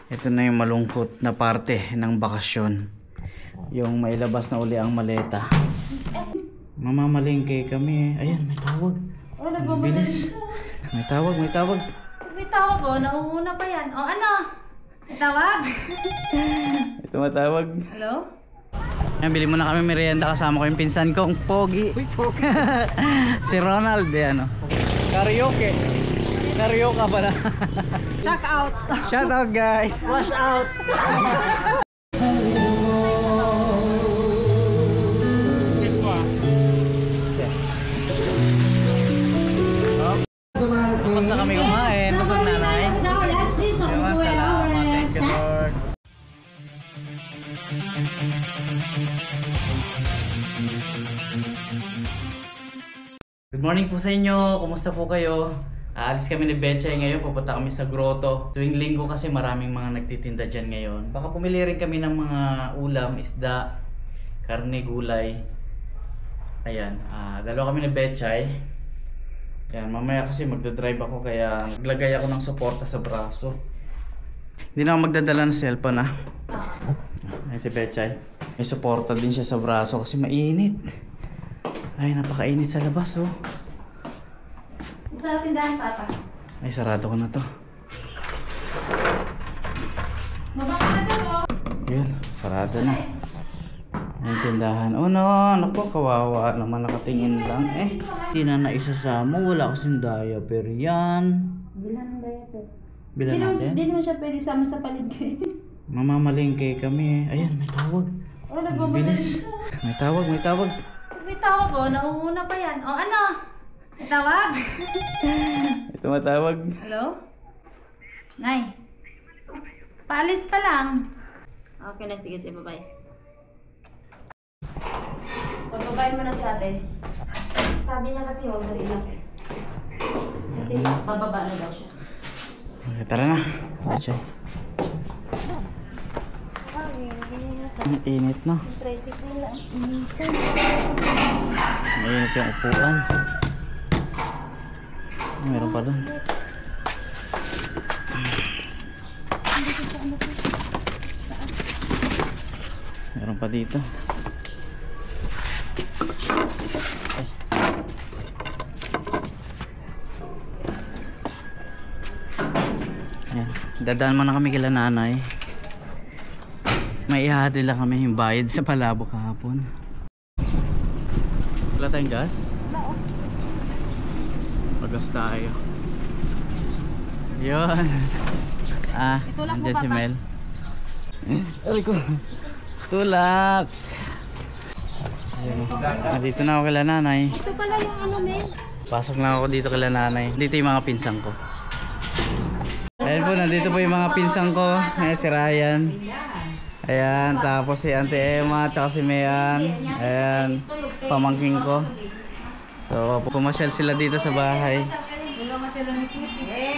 Ito na yung malungkot na parte ng bakasyon. Yung mailabas na uli ang maleta. Mamamalengke kami. Ayan, may tawag. Ang bilis. May tawag. May tawag oh, nauuna pa yan. O ano? May tawag? Ito matawag. Hello? Ayan, bili mo na kami merienda kasama ko yung pinsan kong Pogi. Si Ronald, ano. Karaoke. Karaoke ba na? Shout out. Shout out guys. Wash out. Tapos na kami kumain. Busog nanay. Salamat. Thank you Lord. Good morning po sa inyo. Kumusta po kayo? Aalis kami ni Betchay ngayon. Pupunta kami sa grotto. Tuwing linggo kasi maraming mga nagtitinda dyan ngayon. Baka pumili rin kami ng mga ulam, isda, karne, gulay. Ayan. Dalawa kami ni Betchay. Ayan. Mamaya kasi magdadrive ako kaya naglagay ako ng suporta sa braso. Hindi na ako magdadala ng cellphone Ayan si Betchay. May suporta din siya sa braso kasi mainit. Ay, napakainit sa labas oh. Sa tindahan, Papa. Ay, sarado ko na to. Mabaka na din oh. Yun, sarado na. Yung tindahan. Oh no, naku, kawawa naman nakatingin lang. Hindi na naisasama. Wala kasing diaper yan. Bilan ng diaper. Bilan natin? Hindi mo siya pwede sama sa palengke. Mamamalengke kami. Ayan, may tawag. Oh, Ang bilis. May tawag. May tawag oh, nauuna pa yan. O ano? May tawag? Ito matawag. Hello? Nay? Paalis pa lang. Okay na, sige, bye-bye. Pagbabayin mo na si ate. Sabi niya kasi huwag na ilang. Kasi bababa na daw siya. Okay, tara na. Betchay. Ang init no? Tricycle lang. Mainit yung upuan. Meron pa doon. Meron pa dito. Ay. Ayan. Dadaan muna kami kila nanay. May ihati lang kami yung bayad sa palabo kahapon. Wala tayong gas? Wala oh. Pag-gas tayo. Yun. Nandiyan si Mel. Aray ko. Tulak. Dito na ako kila nanay. Ito pala yung ano, Mel. Pasok lang ako dito kila nanay. Dito yung mga pinsang ko. Ayan po, nandito po yung mga pinsang ko. Ayan si Ryan. Ayan, tapos si Auntie Emma, tsaka si Mayan. Ayan, pamangking ko. So, pumasyal sila dito sa bahay.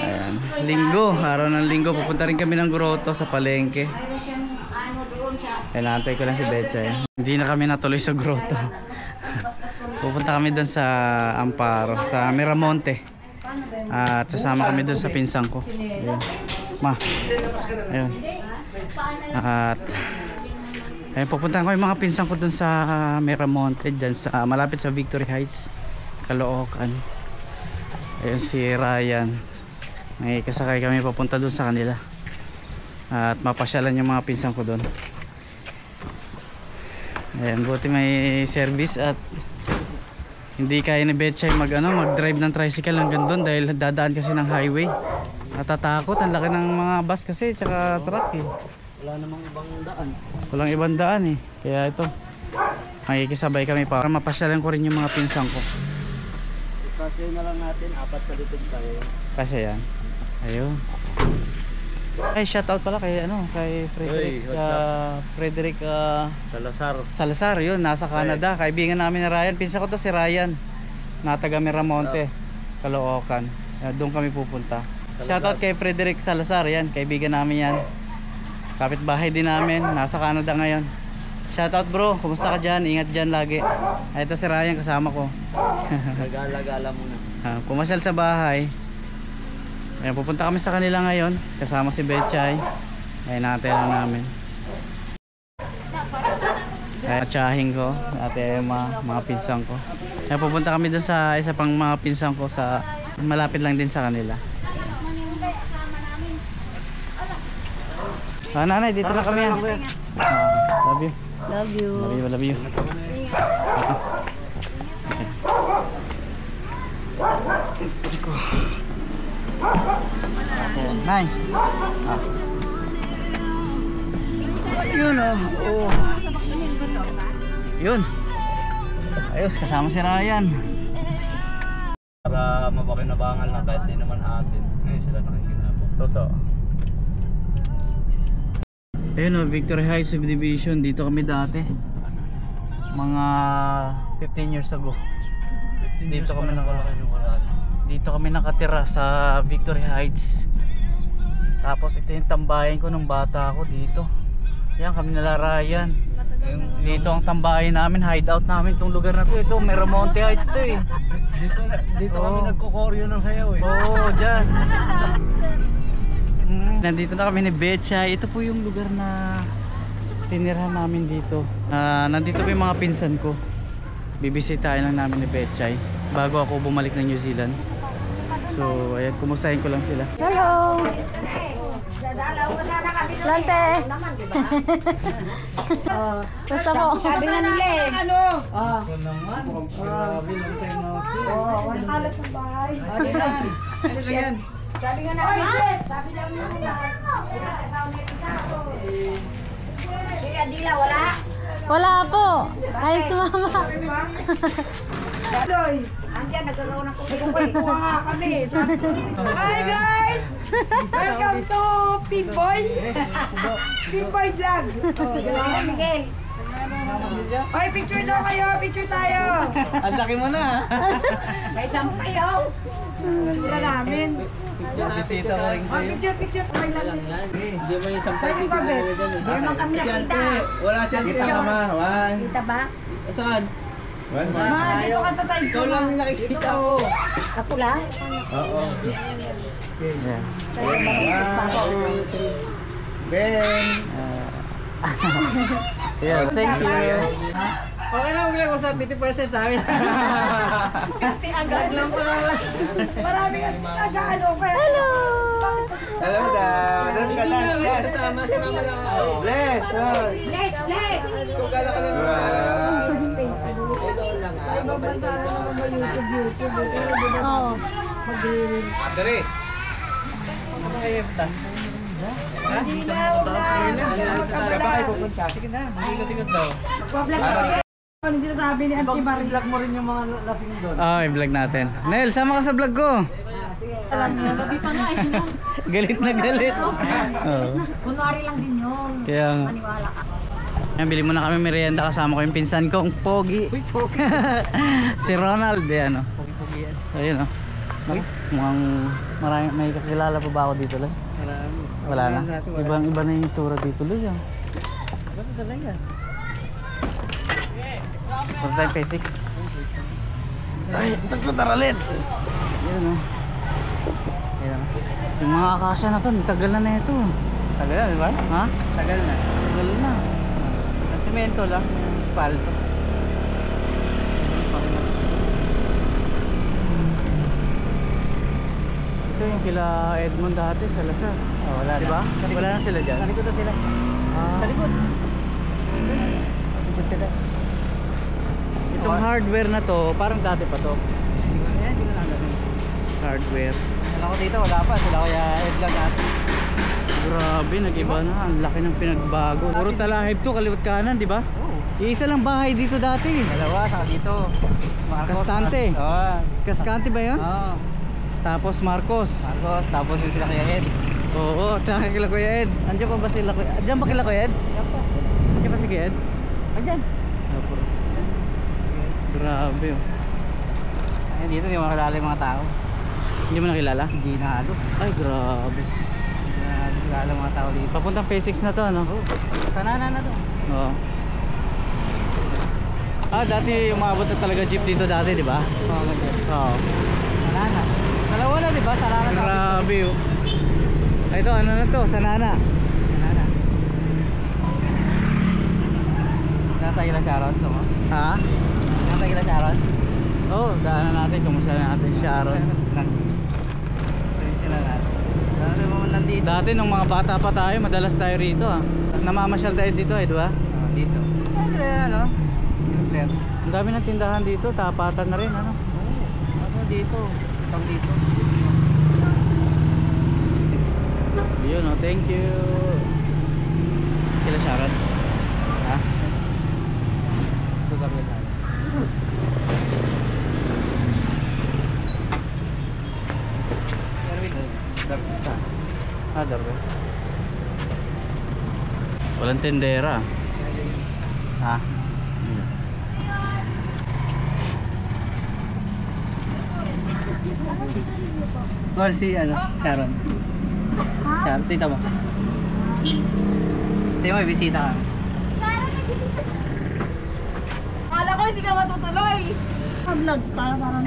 Ayan, linggo, araw ng linggo, pupunta rin kami ng grotto sa palengke. Ayan, naantay ko lang si Betchay. Hindi na kami natuloy sa grotto. Pupunta kami doon sa Amparo, sa Miramonte. At sasama kami doon sa pinsang ko. Ayan. Ma, ayun. At ayun, pupuntahan ko yung mga pinsan ko dun sa Miramonte, dyan sa malapit sa Victory Heights, Caloocan. Ayun si Ryan. May kasakay kami papunta dun sa kanila. At mapasyalan yung mga pinsan ko dun. Ayun, buti may service at hindi kaya ni Betchay mag-drive ng tricycle hanggang dun dahil dadaan kasi ng highway. Natatakot, ang laki ng mga bus kasi tsaka truck eh. Wala namang ibang daan. Walang ibang daan eh. Kaya ito, makikisabay kami para mapasyalan ko rin yung mga pinsang ko. Kasi na lang natin, 4 sa litid tayo. Kasi yan. Ayun. Ay, shoutout pala kay kay Frederick. Frederick Salazar, yun, nasa Canada. Kaibigan namin ni Ryan. Pinsan ko to si Ryan. Na taga Miramonte, Caloocan. Doon kami pupunta. Shoutout kay Frederick Salazar, yan, kaibigan namin yan. Kapitbahay din namin, nasa Canada ngayon. Shoutout bro, kumusta ka dyan? Ingat dyan lagi. Ito si Ryan, kasama ko. Nagala-gala muna. Pumasyal sa bahay. Ayan, pupunta kami sa kanila ngayon. Kasama si Betchay. Ayun, natin lang namin. Kaya tsahin ko, ate mga pinsan ko. Kaya pupunta kami doon sa isa pang mga pinsan ko sa malapit lang din sa kanila. Nanay, dito na kami. Love you. Love you. Love you, love you. Nay. Yun oh. Yun. Ayos, kasama si Ryan. Para mapakinabangan na kahit di naman atin. Ngayon sila nakikinabang. Totoo. Ayun o, Victory Heights Subdivision. Dito kami dati. Mga 15 years ago. Dito kami nakatira sa Victory Heights. Tapos ito yung tambayan ko nung bata ako dito. Yan, kami nalarayan. Dito ang tambayan namin, hideout namin itong lugar na to. Ito, Miramonte Heights to eh. Dito kami nagkukoryo ng sayaw eh. Oo, dyan. Nandito na kami ni Betcha. Ito po yung lugar na tinirahan namin dito. Nandito po yung mga pinsan ko. Bibisitahin lang namin ni Betcha bago ako bumalik ng New Zealand. So, ayan, kumustahin ko lang sila. Hello! Lante! Basta po. Sabi nga nila eh. Ako naman. Grabe lang tayo na Nakalat ng bahay. Ano yan? Sabi nga namin, sabi daw nila. Kaya Dila, wala? Wala po. Ay, sumama. Doy, andyan, nagkakaroon ako. Kuha nga kami. Hi guys! Welcome to Pinboy. Pinboy Vlog. Oh, Miguel. Oy, picture daw kayo, picture tayo. Ang laki mo na. May isang kayo. Picture namin. Bisita ko rin Oh, kayo. picture. Okay lang. Hindi mo yung sampay Pwede ba, Bet? Hindi naman kami nakita. Wala siya. Kita ka ma, one. Kita ba? Saan? One. Ma, dito ka sa side ko. Ikaw lang yung nakikita ko. Ako lang? Oo. Yeah. One, two, Ben. Yeah, thank you. Okay na, huwag lang usap 50% sa amin. Agad lang pa naman. Marami ka nag-ano ka. Hello! Hello daw. Dance ka, dance, dance. Sasama si mama lang ako. Bless. Oh. Bless! Kung gala ka na naman. Wow. Facebook. Idol lang ha. Ibang bansa na naman ba YouTube. Pero di ba Oo. mag-i- Dere. Hindi na, wala. Bahay pupunta. Sige na, mag-ikot-ikot daw. Magpa-vlog ka. Ano sinasabi ni Auntie Marie? Vlog mo rin yung mga lasing doon. I-vlog natin. Nel, sama ka sa vlog ko. Alam niyo. Gabi pa nga eh. Galit na galit. Oo. Kunwari lang din yun. Kaya nga. Maniwala ka. Yan, bili muna kami merienda, kasama ko yung pinsan kong Pogi. Si Ronald, yan o. Pogi-pogi yan. Ayun o. Mukhang marami, may kakilala pa ba ako dito lang? Marami. Wala na. Iba na yung tsura dito lang yan. Ba't talaga? Punta tayong P6. Ay, tara, let's! Ayun o. Ayun o. Yung mga akasya na to, tagal na ito. Tagal na, di ba? Ha? Tagal na. Tagal na. Semento lang. Spalto. Ito yung kila Edmond dati sa Lasal. Oh, wala na. Diba? Wala na sila dyan. Sa likod na sila. Ah. Sa likod. Sa likod sila. Itong hardware na to, parang dati pa to. Ayan, hindi ko lang gano'n. Hardware. Wala ko dito, wala pa. Sila kaya Ed lang natin. Grabe, nag-iba na. Ang laki ng pinagbago. Puro talahib to, kaliwat kanan, di ba? Oo. Iisa lang bahay dito dati. Dalawa, saka dito. Marcos. Kastante. Oo. Kaskante ba yun? Oo. Tapos Marcos. Marcos, tapos yung sila kaya Ed. Oo, tsaka kila Kuya Ed. Andiyan pa ba sila Kuya? Andiyan ba kila Kuya Ed? Yan po. Andiyan pa si Kuya Ed? Andyan. Grabe oh. Ayun, dito hindi mo nakilala yung mga tao. Hindi mo nakilala? Hindi na halos. Ay, grabe. Hindi na nakilala yung mga tao dito. Papuntang P6 na to, no? Sanana na to. Oo. Dati umabot na talaga jeep dito dati, di ba? Oo, ganyan. Oo. Sanana. Dalawa na, di ba? Sanana. Grabe oh. Ay, ito, ano na to? Sanana. Sanana. Nasa kila Sharon, so mo? Ha? Nasa kila Sharon? Oo, daanan natin. Kumusta natin Sharon. Sila natin. Dami mo nandito. Dati nung mga bata pa tayo, madalas tayo rito ah. Namamasyal tayo dito di ba? Dito. Ano? Yung Ang dami ng tindahan dito, tapatan na rin ano. Ano dito? Pang dito. Yun oh, thank you. Kila Sharon. Ha? Ito kami tayo. Ah, darbe. Walang tendera. Ha? Call si ano, Sharon. Sharon, tita mo. Tita mo, may bisita ka. Akala ko hindi ka matutuloy. Vlog pa, parang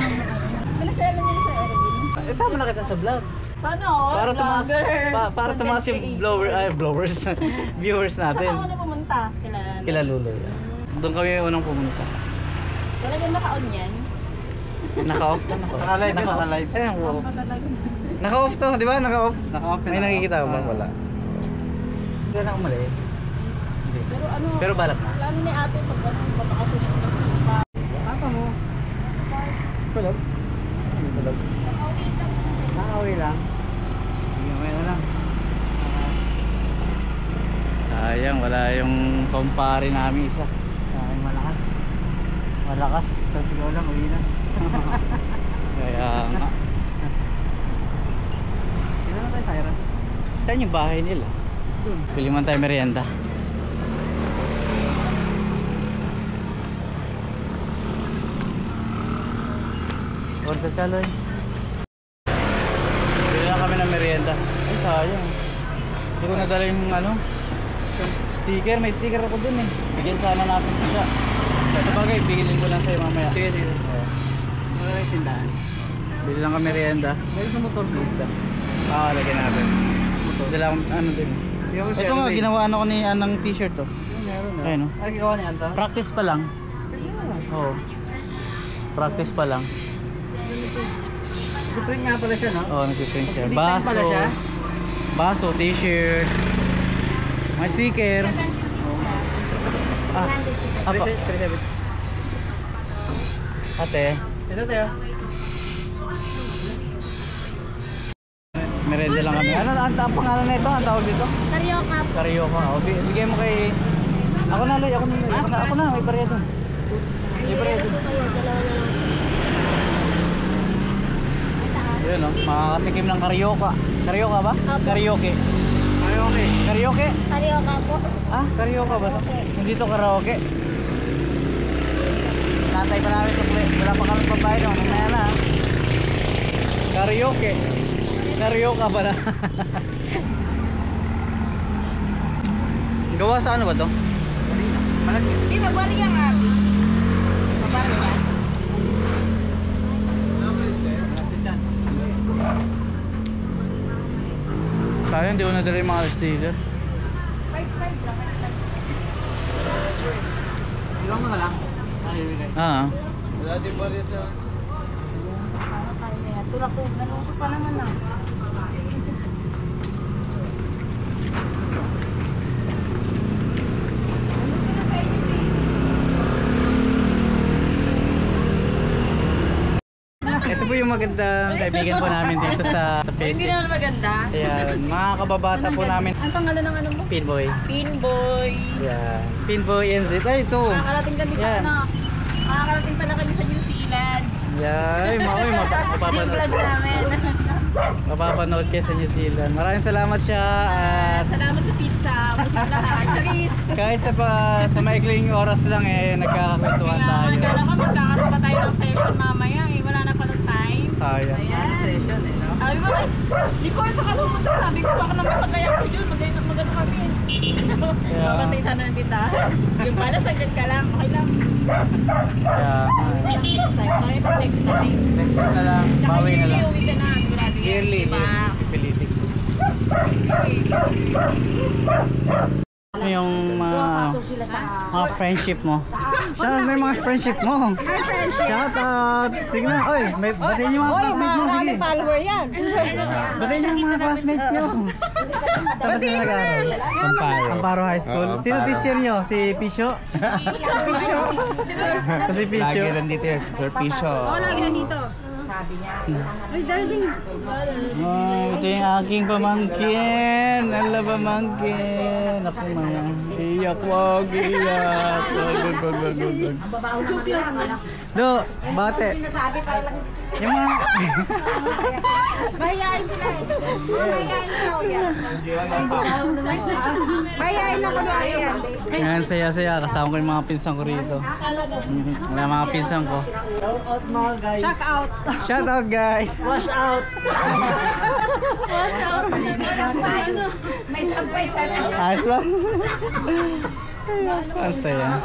pinashare lang yun sa Erwin. Isama na kita sa vlog. Sana all Para tumaas, vlogger. para tumaas yung blowers, viewers Saan natin. ako na pumunta? Kila Luloy. Doon kami unang pumunta. Talagang naka-on yan. Naka-off na naka. Naka-live yun, naka-live. Ayun, wow. Ako talaga. Naka-off to, di ba? Naka-off. Naka-off yun. May nakikita ko ba? Wala. Hindi na umalis. Hindi. Pero ano, Pero balak na. plano ni ate pag ano, papakasunod ng pa. Apa mo? Tulog? Tulog. Nakauwi lang. Hindi mo na lang. Sayang, wala yung kumpare namin isa. Ay, malakas. Malakas. So siguro lang, uwi na. Kaya nga. Sino na tayo, Syra? Saan yung bahay nila? Doon. Pili man tayo merienda. Order ka, Loy. Pili lang kami ng merienda. Ay, sayang. Hindi ko nadala yung ano, sticker. May sticker ako dun eh. Bigyan sana natin siya. Sa bagay, bigilin ko lang sa'yo mamaya. Sige, sige. Oo. Wala na yung tindahan. Bili lang kami merienda. Meron sa motor pizza. Lagyan natin. Dala akong ano din. Ito nga, ginawa ano ko ni Anang t-shirt to. Meron na. Ayun o. Ay, gawa ni Anto? Practice pa lang. Oo. Practice pa lang. Nag-print nga pala siya, no? Oo, nag-print siya. Design pala siya? Baso, t-shirt. May sticker. Apa? 370. Ate, Ito tayo. merenda lang kami. Ano ang pangalan na ito? Ang tawag dito? Karyoka. Karyoka. O, bigay mo kay... Ako na, Loy. Ako na. May barya doon. May barya doon. Yun o, makakatikim ng karyoka. Karyoka ba? Karaoke. Karaoke. Karaoke? Karyoka po. Ah, karyoka ba? Hindi to karaoke. Natay pa namin sa play. Wala pa kami pambayad no. Mamaya na. Karaoke. Karyoka ba na? Gawa sa ano ba to? Hindi, mabalik ang abi. Mabalik yan. Tayo hindi ko nadala yung mga sticker. 5-5 lang. Ilang mo na lang. Ah. Wala din ba rin sa... Ano tayo na yan? Tulak ko, ganun ko pa naman na. Ito po yung magandang kaibigan po namin dito sa Hindi Facebook. naman maganda. Ayan, mga kababata po namin. Ang pangalan ng ano mo? Pinboy. Pinboy. Ayan. Pinboy NZ. Ay, ito. Makakarating kami sa Yan. ano. Makakarating pala kami sa New Zealand. Yan. Ay, Yung mapapanood. vlog namin. Mapapanood kayo sa New Zealand. Maraming salamat siya. At Salamat sa pizza. Busog lahat. Charis. kahit sa maikling oras lang nagkakakwentuhan tayo. Kaya ko magkakaroon pa tayo ng session mamaya eh. Wala na palang time. Sayang. Ayan. Session eh, no? Sabi mo, di ko sa kalumunta. Sabi ko, baka naman paglayak si Jun. Magano kami. Magantay sana ng tindahan. Yung pala, saglit ka lang. Okay lang. Kaya, Next time. Okay, pag next time. next time na lang. Tsaka Bawi na yearly, lang. uwi ka na. Sigurado yan. Yearly. Diba? Pipilitin. Sige. Yung mga friendship mo. Shout out, may mga friendship mo. Shout out. Sige na, oy, may batiin yung mga classmates mo, sige. follower yan. Batiin yung mga classmates nyo. Saan ba sila nag-aaral? Amparo High School. Sino teacher nyo? Si Pisho? Si Pisho. Lagi nandito yan, Sir Pisho. Lagi nandito. Ay, darling. Ito yung aking pamangkin. Ala pamangkin. Ako mga. Iyak, wag iyak. Wag. Do, bate. Yung mga... Bayain sila eh. Bayain sila ko yan. Bayain ako doon yan. Yan, saya-saya. Kasama ko yung mga pinsan ko rito. Wala mga pinsan ko. Shout out. Shout out guys! Wash out! May sampay sa Ayos lang. Ang saya.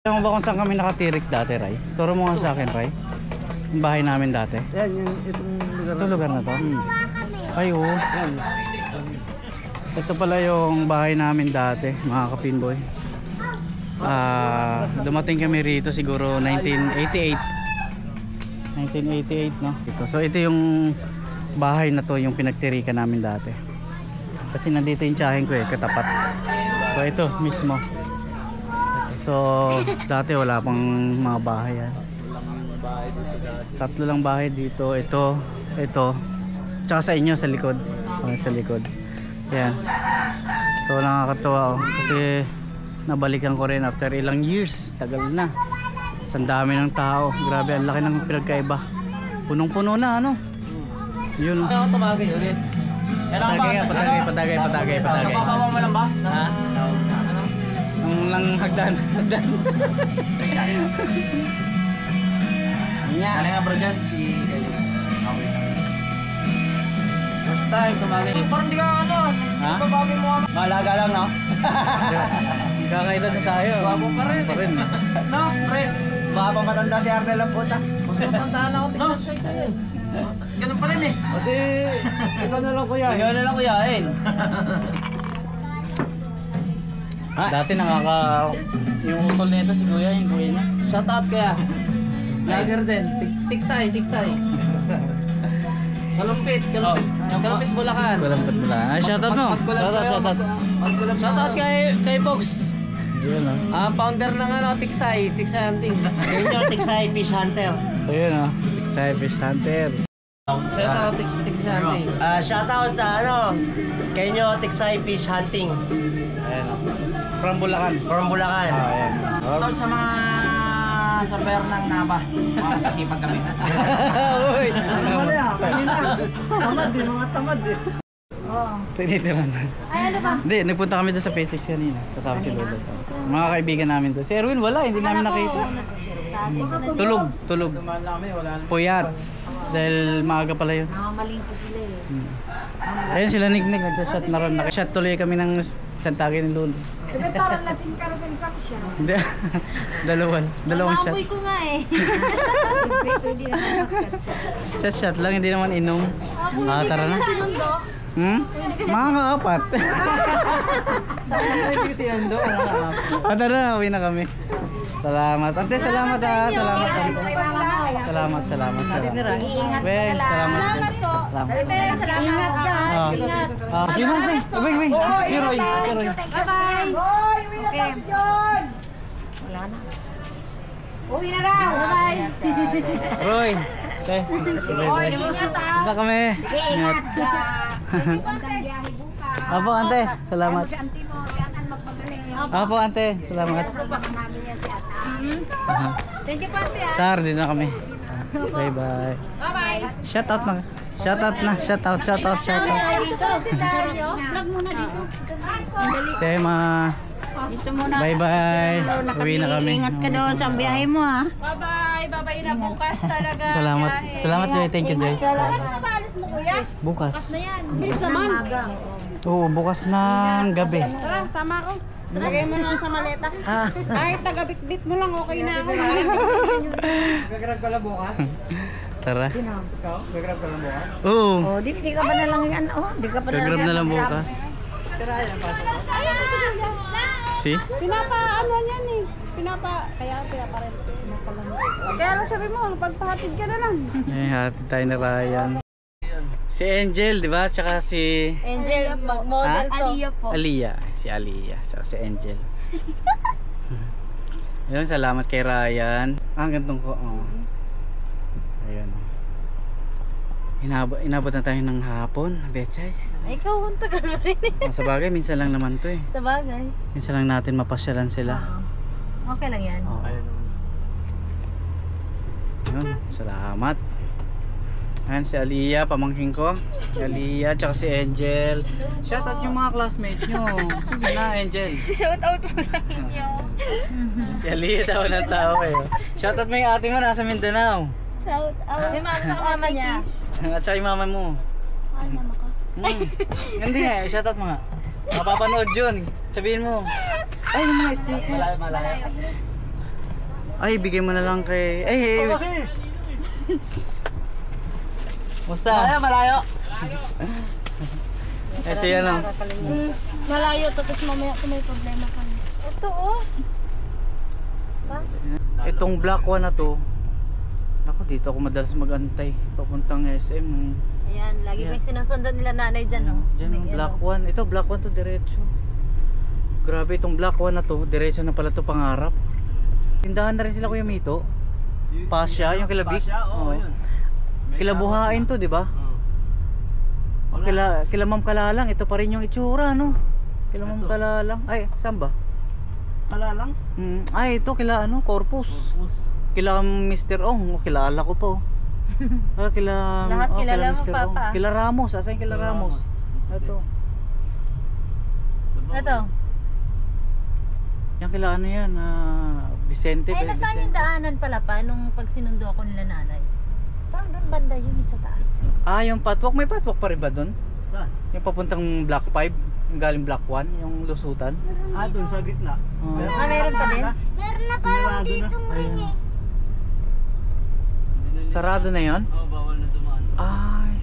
Alam mo ba kung saan kami nakatirik dati, Ray? Turo mo nga sa akin, Ray. Yung bahay namin dati. Yan, itong lugar. Ito lugar na to? Ay, oo. Ito pala yung bahay namin dati, mga kapinboy. Dumating kami rito siguro 1988. 1988, no? So ito yung bahay na to, yung pinagtirikan namin dati. Kasi nandito yung tiyahin ko eh, katapat. So ito mismo. So dati wala pang mga bahay yan. Tatlo lang bahay dito. Ito. Tsaka sa inyo sa likod. Sa likod. Yan. So nakakatuwa oh. Kasi nabalikan ko rin after ilang years. Tagal na. Ang dami ng tao. Grabe, ang laki ng pinagkaiba. Punong-puno na, ano? Yun. Ako tumagay ulit. Patagay. Napapawang mo lang ba? Ha? Ang lang hagdan. Ano nga bro dyan? First time tumagay. Parang di ka ano. Ha? Babagay mo ako. Malaga lang, no? Kakaedad na tayo. Bago pa rin. No, pre. Baka pa matanda si Arnel ang puta. Mas matandaan ako, tignan siya ito. Ganun pa rin eh. Pati, ikaw na lang kuya. Ikaw na lang kuyain. Dati yung utol nito si kuya, yung kuya niya. Shout out kaya. Lager din. Tiksay. Kalumpit Bulacan. Kalampit mo lang. Shoutout mo. Shoutout. Shout out kay Box. Yun, ah. Founder ng Tiksay Hunting. Ganyo, Tiksay Fish Hunter. Ayun, ah. Tiksay Fish Hunter. Shout out Tiksay Hunting. Shoutout sa Ganyo, Tiksay Fish Hunting. Ayan, ah. From Bulacan. From Bulacan. Ayan. Shoutout sa mga surveyor ng Nava. Mga sisipag kami. Uy! Tamad eh. Tinitiran na. Ay, ano ba? Hindi, nagpunta kami doon sa P6 kanina. Kasama si Lolo. Mga kaibigan namin doon. Si Erwin wala, hindi namin nakita. Tulog. Puyats. Dahil maaga pala yun. Nakamalingko sila eh. Ayun sila Nick, nag-shot na ron. Nag-shot tuloy kami ng Santagi ni Lolo. Diba parang lasing ka na sa isang siya? Hindi. Dalawang Naamoy shots. ko nga eh. Pwede na mag-shot. Shot lang, hindi naman inom. Tara na. Sinundo. Mga kaapat. Tara na, uwi na kami. Salamat. Ante, salamat ha. Salamat. Salamat. Iingat ka na lang. Salamat po. Ingat ka. Ingat. Yun ante. Wing. Si Roy. Bye-bye. Hoy, uwi na tayo dyan! Wala na. Uwi na raw! Bye-bye. Roy. Hoy, ingat ha! Punta kami. Sige, ingat ka! Magandang biyahe bukas! Apo, ante. Salamat. Si auntie mo, si Atan magpagaling. Apo, ante. Salamat. Supak namin yan si Atan. Thank you, Pante. Sar, din na kami. Bye-bye. Bye-bye! Shout out na. Shout out. Vlog muna dito. Tema. Dito muna. Bye-bye. Uwi na kami. Ingat ka doon sa biyahe mo ha. Bye-bye. Bye-bye na bukas talaga. Salamat Joy. Thank you Joy. Bukas na ba alis mo kuya? Bukas. Yan. Bilis naman. Oo, bukas ng gabi. Tara, sama ako. Lagay mo na sa maleta. Kahit taga-bitbit mo lang, okay na ako. Gagrab ka lang bukas? Tara. Ikaw? Gagrab ka lang bukas? Oo. Oh, di ka ba na lang yan? Oh, di ka pa na lang Gagrab yan. na lang bukas. Tira yan, pasok. Ayan, sige. See? Pinapaano yan eh. Kaya pinaparent. Kaya lang sabi mo, pagpahatid ka na lang. Eh, hatid tayo na Ryan. Si Angel, di ba? Tsaka si Angel, mag-model to. Aliyah po. Aliyah. Si Aliyah. Tsaka si Angel. Ayun, salamat kay Ryan. Gantong ko. Oh. Ayun. Inabot na tayo ng hapon, Betchay. Ikaw, ang tagal na rin eh. Sa bagay, minsan lang naman to eh. Sa bagay. Minsan lang natin mapasyalan sila. Oo. Okay lang yan. Okay. Ayun, salamat. Ayan si Aliyah, pamangkin ko. Si Aliyah, tsaka si Angel. Shoutout yung mga classmates nyo. Sige na, Angel. Shoutout mo sa inyo. Si Aliyah daw ng tao eh. Shoutout mo yung ate mo, nasa Mindanao. Shoutout. Si mama sa mama niya. At saka yung mama mo. Ay, mama ko. Hindi nga, shoutout mo nga. Mapapanood yun. Sabihin mo. Ay, yung mga sticker. Malayo. Ay, bigay mo na lang kay... Ay, hey, Kasi! Musta? Malayo. Eh, siya lang. Malayo to, tapos mamaya kung may problema ka. Ito oh. Itong black one na to. Ako, dito ako madalas mag-antay. Papuntang SM. Ayan, lagi ko yung sinusundan nila nanay dyan, no? Diyan yung black one. Ito, black one to diretso. Grabe, itong black one na to. Diretso na pala to pangarap. Tindahan na rin sila Kuya Mito. Pasya, yung kilabik. Pasya, oo, yun. Kilabuhain to, di ba? O, kila Ma'am Kalalang, ito pa rin yung itsura, no? Kila Ma'am Kalalang. Ay, saan ba? Kalalang? Ay, ito kila ano, Corpus. Kila Mr. Ong, kilala ko po. Kila Lahat kilala mo, Mr. Ong. Papa. Kila Ramos, asan kila Ramos? Ito. Ito. Yan kila ano yan, Vicente. Ay, nasaan yung daanan pala pa nung pag sinundo ako nila nanay? Parang doon banda yun sa taas. Yung patwalk, may patwalk pa rin ba doon? Saan? Yung papuntang Black 5, yung galing Black 1, yung lusutan. Doon sa gitna. Meron pa din? Meron na parang dito Ayun. Sarado na yon? Oo, bawal na dumaan. Ay.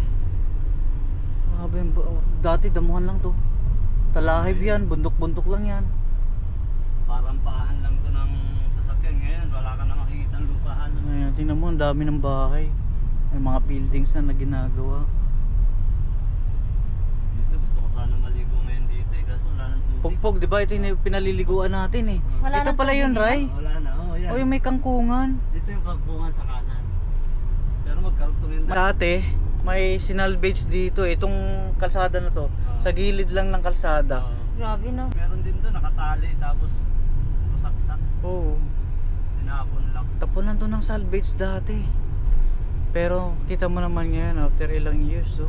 Dati damuhan lang to. Talahib yan, bundok-bundok lang yan. Parang paahan lang to ng sasakyan. Ngayon, wala ka na makikita ng lupa halos. Ayan, tingnan mo, ang dami ng bahay. May mga buildings na ginagawa. Dito, gusto ko sana maligo ngayon dito eh. Kaso wala ng tubig. Pugpog, di ba? Ito yung pinaliliguan natin eh. Wala Ito nang pala yun, tubig, Ray. Wala na, yan. O yung may kangkungan. Dito yung kagpungan sa kanan. Pero magkarugtong yun. Dati, may sinalvage dito. Itong kalsada na to. Sa gilid lang ng kalsada. Grabe, no? Meron din doon, nakatali. Tapos, masaksak. Oo. Tinapon lang. Tapunan to ng salvage dati. Pero kita mo naman ngayon after ilang years, oh.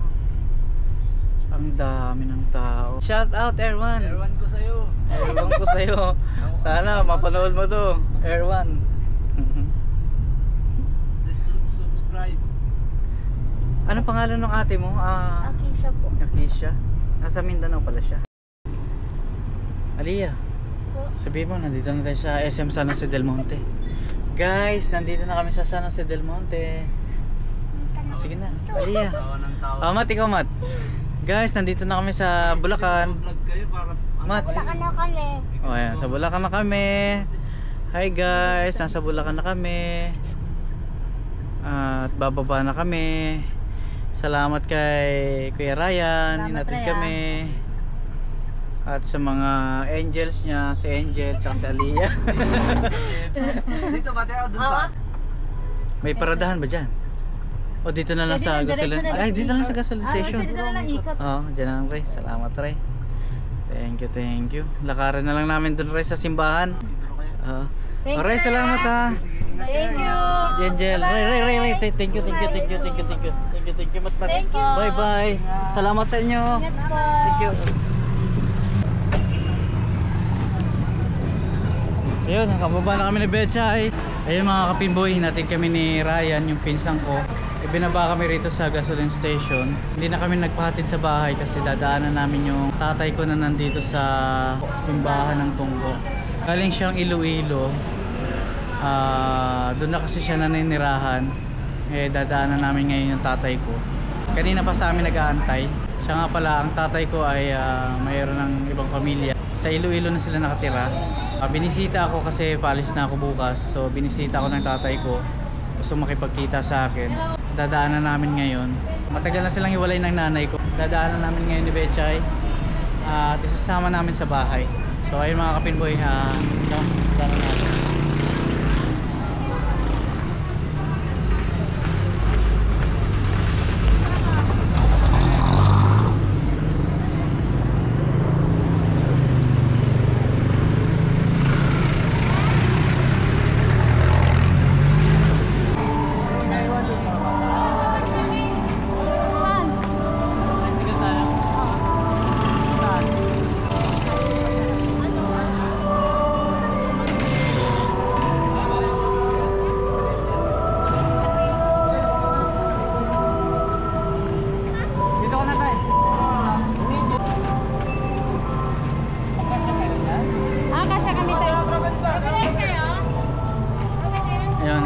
Ang dami ng tao. Shout out Erwan. Erwan ko sa'yo. Erwan ko sa'yo. Sana mapanood mo to, Erwan. Please subscribe. Ano pangalan ng ate mo? Akisha po. Akisha. Nasa Mindanao pala siya. Aliyah, sabi mo, nandito na tayo sa SM San Jose del Monte. Guys, nandito na kami sa San Jose del Monte. Sige na, Aliyah. Tawa ng tao. Mat, ikaw Mat. Guys, nandito na kami sa Bulacan. Vlog kayo para... Mat. Bulacan na kami. O ayan, sa Bulacan na kami. Hi guys, nasa Bulacan na kami. At bababa na kami. Salamat kay Kuya Ryan, Salamat, hinatid Ryan. kami. At sa mga angels niya, si Angel at si Aliyah. Dito ba tayo? Doon pa? May paradahan ba dyan? O dito na lang Pwede sa lang, diretso gasoline. na Ay, lang. dito na lang sa gasoline station. Dito na lang ikot. Oo, dyan na lang Ray. Salamat Ray. Thank you. Lakarin na lang namin dun Ray sa simbahan. Siguro kayo. Oo. Thank you, Ray, salamat ha. Thank you. Angel, Ray. Thank you. Thank you, Mat. Thank you. Bye. Salamat sa inyo. Ingat po. Thank you. Ayun, nakababa na kami ni Betchay. Ayun mga kapinboy, natin kami ni Ryan, yung pinsang ko. Ibinaba kami rito sa gasoline station. Hindi na kami nagpahatid sa bahay kasi dadaanan namin yung tatay ko na nandito sa simbahan ng Tunggo. Galing siyang Iloilo. Doon na kasi siya naninirahan. Dadaanan namin ngayon yung tatay ko. Kanina pa sa amin nag-aantay. Siya nga pala, ang tatay ko ay mayroon ng ibang pamilya. Sa Iloilo na sila nakatira. Binisita ako kasi paalis na ako bukas. So binisita ako ng tatay ko. Gusto makipagkita sa akin. Dadaanan namin ngayon. Matagal na silang hiwalay ng nanay ko. Dadaanan namin ngayon ni Betchay. At isasama namin sa bahay. So ayun mga kapinboy, dadaanan natin.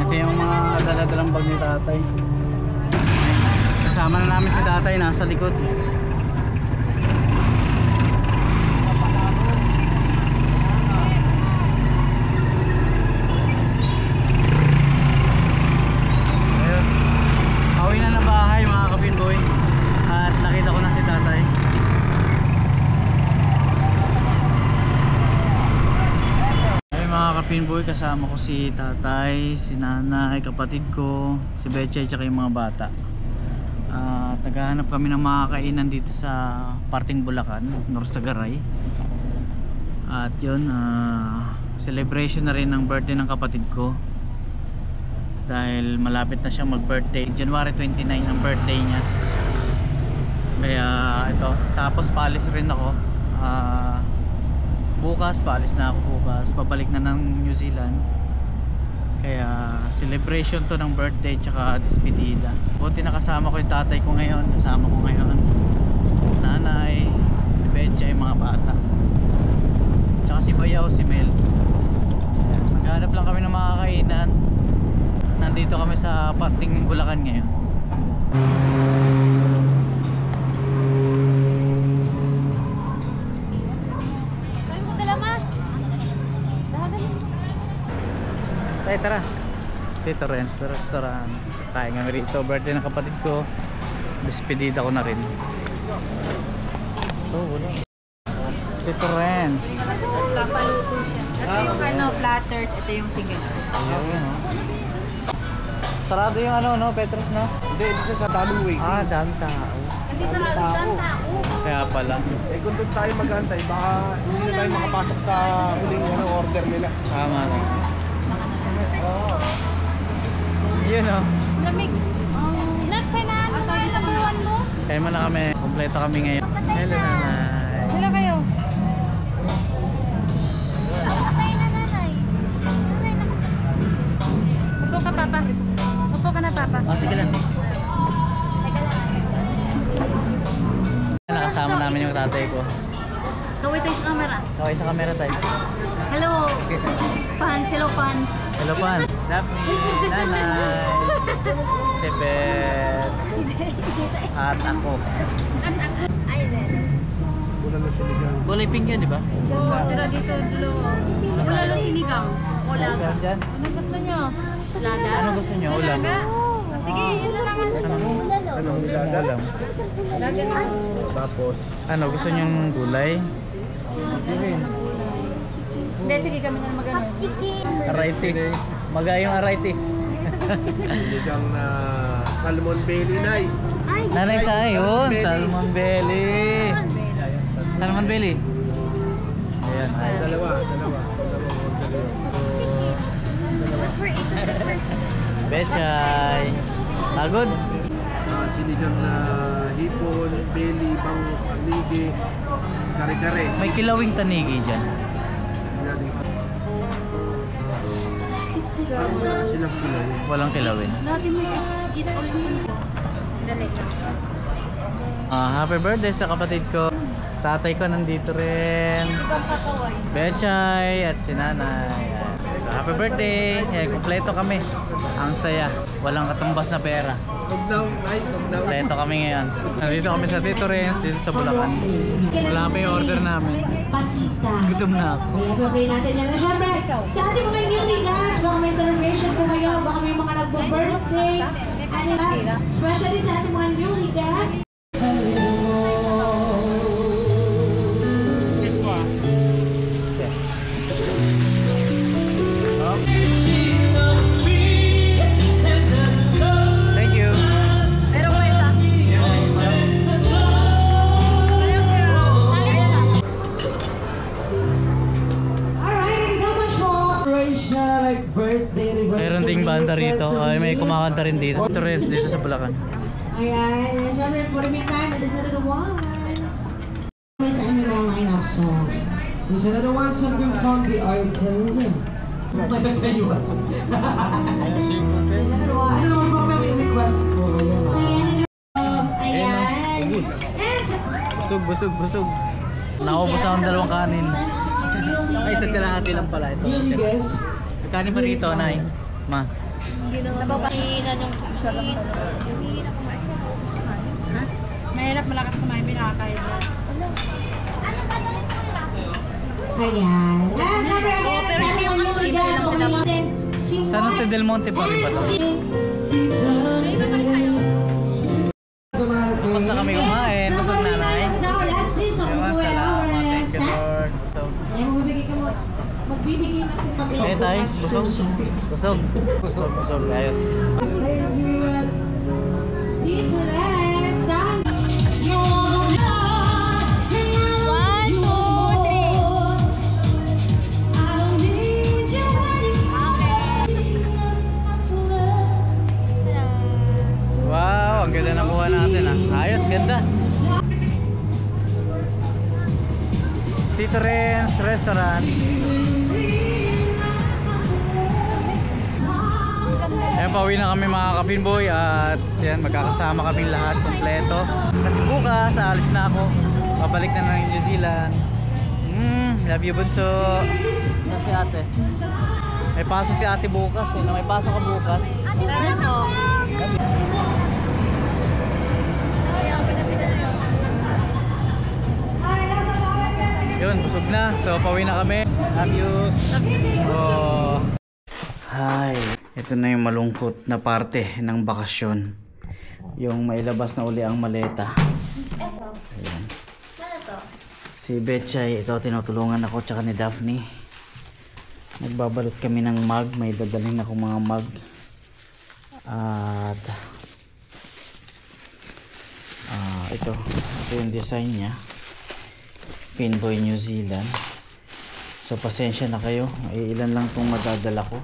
Ito yung mga daladalang bag ni tatay. Kasama na namin si tatay, nasa likod. Ayun. Pauwi na ng bahay mga kapinboy. At nakita ko na si tatay. Mga kapinboy, kasama ko si tatay, si nanay, kapatid ko, si Betchay, tsaka yung mga bata. Naghahanap kami ng mga kainan dito sa parting Bulacan, Norsagaray. At yun, celebration na rin ng birthday ng kapatid ko. Dahil malapit na siyang mag-birthday. January 29 ang birthday niya. Kaya ito, tapos paalis rin ako. Bukas, paalis na ako bukas. Pabalik na ng New Zealand. Kaya celebration to ng birthday tsaka despedida. Buti nakasama ko yung tatay ko ngayon. Kasama ko ngayon nanay, si Betchay, mga bata. Tsaka si Bayaw, si Mel. Maghanap lang kami ng mga kainan. Nandito kami sa parting Bulacan ngayon. Ay, tara. Dito rin sa restaurant. Kain kami rito. Birthday ng kapatid ko. Despedida ko na rin. Wala. Tito Renz. Papaluto siya. Ito yung platters, ito yung single. Ayun, no? Sarado yung no? Petros, no? Hindi, isa sa daming waiting. Daming tao. Kasi sarado ang tao. Kaya pala. Kung doon tayo mag-antay, baka hindi na tayo makapasok sa huling order nila. Tama na. Yun, no? Lamig. Nagpanaan mo nga yung buwan mo. Kaya mo na kami. Kompleto kami ngayon. Hello, nanay. Hello kayo. Patay na nanay. Upo ka, papa. Upo ka na, papa. Sige lang. Nakasama namin yung tatay ko. Kaway tayo sa camera. Kaway sa camera tayo. Hello. Fans. Hello, fans. Hello, fans. Daphne, nanay, si Beth, at ako. Ay, Beth. Una na sinigang. Kulay pink yun, di ba? Oo, sira dito dulo. Wala lang sinigang. Wala. Saan dyan? Ano gusto nyo? Laga? Ano gusto nyo? Ulam? Laga? Sige, yun na lang. Anong Gusto mo ulam? Tapos, Ano, gusto nyo yung gulay? Hindi, sige kami na magano. Arthritis. Magayong arthritis. sinigang na salmon belly, nay. Nanay sa yun, salmon belly. Salmon belly. Ayan. Dalawa. What's for 8 to the person? Betchay. Pagod? Sinigang na hipon, belly, bangus, tanigi, kare-kare. May kilawing tanigi dyan. Silang kulay. Walang kilawin. Lagi mo eat all Dali. Happy birthday sa kapatid ko. Tatay ko nandito rin. Ibang kakaway. Betchay at si nanay. So, happy birthday! Kompleto kami. Ang saya. Walang katumbas na pera. Kompleto kami ngayon. Nandito kami sa Tito Renz, dito sa Bulacan. Wala pa yung order namin. Gutom na ako. Ibabay natin yan. Siyempre, sa ating mga newly guys, baka may celebration po kayo, baka may mga nagbo-birthday. Especially sa ating mga newly guys. Thank you. Meron ko isa. Alright, thank you so much po. Mayroon ding banda rito. Ay, may kumakanta rin dito. Tito Renz, dito sa Bulacan. Ayan, siyempre, for the meantime, it is another one. Sa inyo mga line-up song. There's another one, something from the artist. There's another one. There's another one may request ko. Ayan. Ayan. Ubus. And Busog. Naubos na akong dalawang kanin. Ay, isa't kalahati lang pala ito. Really guys? Kanin pa rito, Nay. Ma. Nababahinan yung sarap. Mahirap malakas kumain, may nakakaya. Ayan. And syempre, again, pero hindi yung katulad guys, nila kung natin, Sana sa Del Monte pa rin ba ito? Iba pa rin kayo. Tapos na kami kumain. Busog na, Nay. Last day, so Ewan, we salamat. Thank you, Lord. Ayan, magbibigay natin kami. Eh, tayo. Busog. Ayos. Dito rin, saan? 1, 2, 3. Wow, ang ganda ng buwan natin, ah. Ayos, ganda. Tito Renz Restaurant. Ayan, pauwi na kami mga kapinboy at yan, magkakasama kaming lahat kompleto. Kasi bukas, aalis na ako. Pabalik na ng New Zealand. Love you, bunso. Si ate. May pasok si ate bukas eh. May pasok ka bukas. Pero to. Yun, busog na. So, pauwi na kami. Love you. Oh. Hi. Ito na yung malungkot na parte ng bakasyon. Yung mailabas na uli ang maleta. Ayan. Si Betchay, ito tinutulungan ako tsaka ni Daphne. Nagbabalot kami ng mug. May dadalhin ako mga mug. At ito yung design niya. Pinboy New Zealand. So pasensya na kayo. Ilan lang itong madadala ko.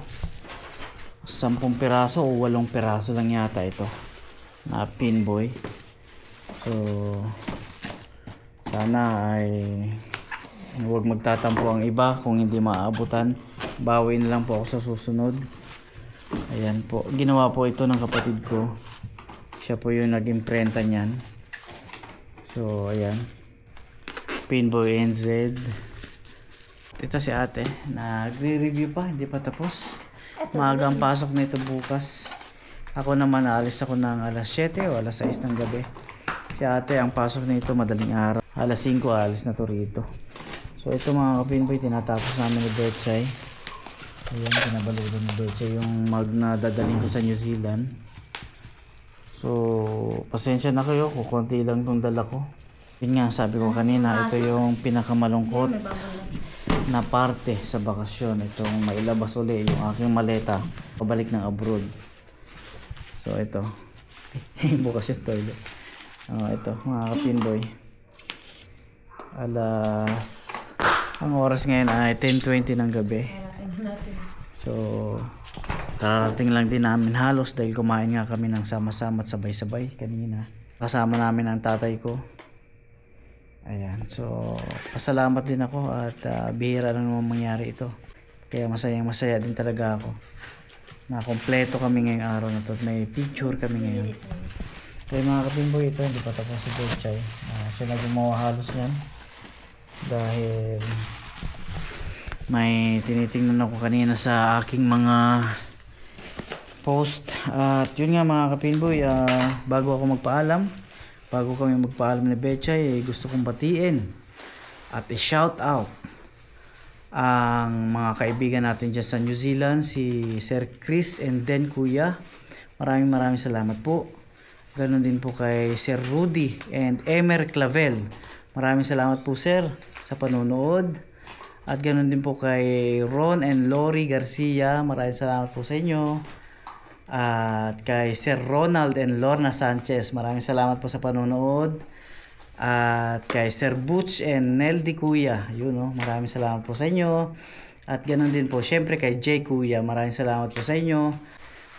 10 piraso o 8 piraso lang yata ito na Pinboy. So sana ay huwag magtatampo ang iba kung hindi maabutan. Bawi na lang po ako sa susunod. Ayan po, ginawa po ito ng kapatid ko. Siya po yung nag-imprenta niyan. So ayan, Pinboy NZ. Ito si ate, nagre-review pa, hindi pa tapos. Maaga ang pasok na ito bukas. Ako naman, aalis ako ng alas 7 o alas 6 ng gabi. Si ate, ang pasok na ito madaling araw. Alas 5, aalis na to rito. So ito mga kapinboy, tinatapos namin ni Betchay. Ayan, pinabaludan ni Betchay yung mug na dadalhin ko sa New Zealand. So, pasensya na kayo kung konti lang itong dala ko. Yun nga, sabi ko kanina, ito yung pinakamalungkot na parte sa bakasyon. Itong mailabas uli yung aking maleta pabalik ng abroad. So ito bukas yung toilet. Ito mga kapinboy, ang oras ngayon ay 10:20 ng gabi. So karating lang din namin halos dahil kumain nga kami ng sama-sama at sabay-sabay kanina. Kasama namin ang tatay ko. Ayan, so pasalamat din ako at bihira lang naman mangyari ito. Kaya masaya din talaga ako na kompleto kami ngayong araw na to. May picture kami ngayon. Kaya mga kapinboy, ito hindi pa tapos si Betchay. Siya na gumawa halos yan dahil May tinitingnan ako kanina sa aking mga post. At yun nga mga kapinboy, bago kami magpaalam ni Betchay, gusto kong batiin at i-shout out ang mga kaibigan natin dyan sa New Zealand, si Sir Chris and then Kuya. Maraming salamat po. Ganon din po kay Sir Rudy and Emer Clavel. Maraming salamat po sir sa panonood. At ganon din po kay Ron and Lori Garcia. Maraming salamat po sa inyo. At kay Sir Ronald and Lorna Sanchez. Maraming salamat po sa panonood. At kay Sir Butch and Neldy Kuya. Yun, maraming salamat po sa inyo. At ganon din po syempre kay Jay Kuya. Maraming salamat po sa inyo.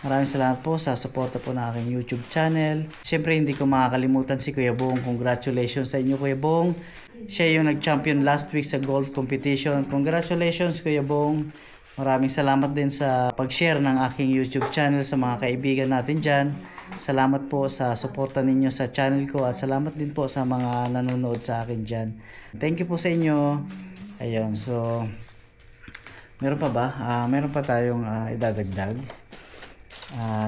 Maraming salamat po sa suporta po ng aking YouTube channel. Syempre hindi ko makakalimutan si Kuya Bong. Congratulations sa inyo Kuya Bong. Siya yung nag-champion last week sa golf competition. Congratulations Kuya Bong. Maraming salamat din sa pag-share ng aking YouTube channel sa mga kaibigan natin dyan. Salamat po sa suporta ninyo sa channel ko at salamat din po sa mga nanonood sa akin dyan. Thank you po sa inyo. Ayun, so meron pa ba? Meron pa tayong idadagdag.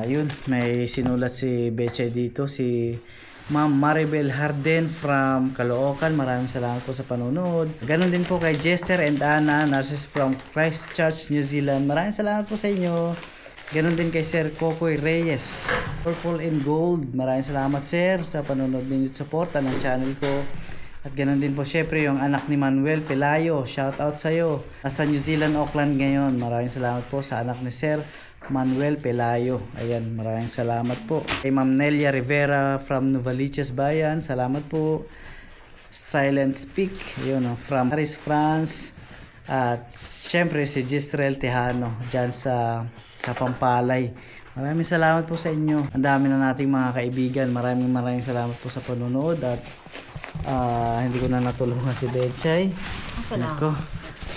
Yun, may sinulat si Betchay dito, si Ma'am Maribel Harden from Caloocan. Maraming salamat po sa panonood. Ganon din po kay Jester and Anna, nurses from Christchurch, New Zealand. Maraming salamat po sa inyo. Ganon din kay Sir Kokoy Reyes, Purple and Gold. Maraming salamat sir sa panonood ninyo at suporta ng channel ko. At ganon din po syempre yung anak ni Manuel Pelayo. Shout out sa iyo. Nasa New Zealand, Auckland ngayon. Maraming salamat po sa anak ni Sir Manuel Pelayo. Ayan, maraming salamat po. Kay Ma'am Nelia Rivera from Novaliches Bayan. Salamat po. Silent Speak, yun, from Paris, France. At syempre si Gistrel Tejano dyan sa Pampalay. Maraming salamat po sa inyo. Ang dami na nating mga kaibigan. Maraming salamat po sa panonood. At hindi ko na natulungan si Betchay. Ako.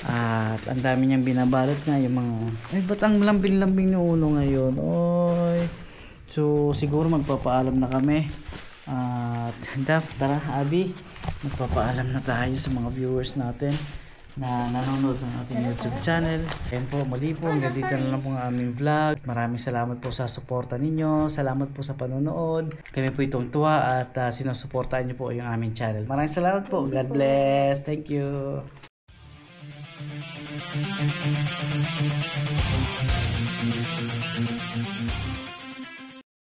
At ang dami niyang binabalot nga yung mga ay ba't ang lambing-lambing ni Uno ngayon. Oy. So siguro magpapaalam na kami. At tara Abi, magpapaalam na tayo sa mga viewers natin na nanonood ng ating YouTube channel. Ayan po, muli po, hanggang dito na lang po ang aming vlog. Maraming salamat po sa suporta ninyo. Salamat po sa panonood. Kami po itong tuwa at sinusuportahan niyo po yung aming channel. Maraming salamat po. God bless. Thank you. Thank you.